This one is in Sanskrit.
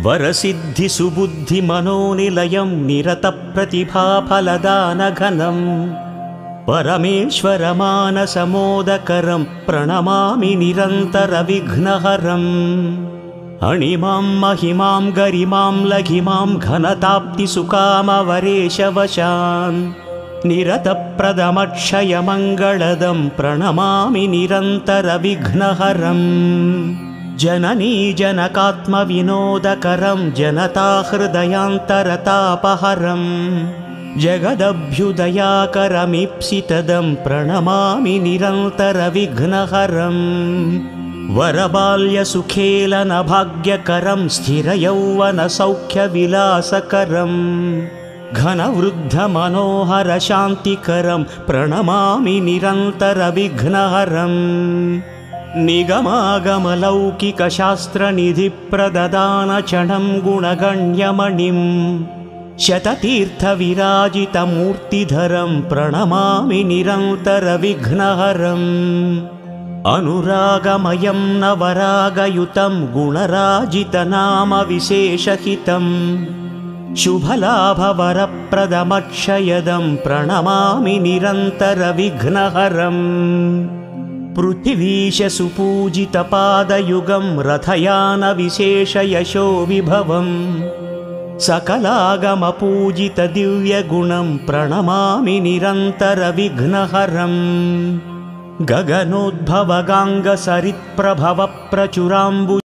वरसिद्धिसुबुद्धिमनोनिलयं निरतप्रतिभाफलदानघनं परमेश्वरमानसमोदकरं प्रणमामि निरन्तरविघ्नहरम् अणिमां महिमां गरिमां लघिमां घनताप्तिसुकामवरेशवशान् निरतप्रदमक्षयमङ्गलदं प्रणमामि निरन्तरविघ्नहरम् जननी जनकात्मविनोदकरं जनताहृदयान्तरतापहरं जगदभ्युदयाकरमीप्सितदं प्रणमामि निरन्तरविघ्नहरम् वरबाल्यसुखेलनभाग्यकरं स्थिरयौवनसौख्यविलासकरं घनवृद्धमनोहरशान्तिकरं प्रणमामि निरन्तरविघ्नहरम् निगमागमलौकिकशास्त्रनिधिप्रददानचणं गुणगण्यमणिं शततीर्थविराजितमूर्तिधरं प्रणमामि निरन्तरविघ्नहरम् अनुरागमयं नवरागयुतं गुणराजितनामविशेषहितं शुभलाभवरप्रदमक्षयदं प्रणमामि निरन्तरविघ्नहरम् पृथिवीशसुपूजितपादयुगं रथयानविशेषयशो विभवम् सकलागमपूजितदिव्यगुणं प्रणमामि निरन्तरविघ्नहरम् गगनोद्भवगाङ्गसरित्प्रभवप्रचुराम्बु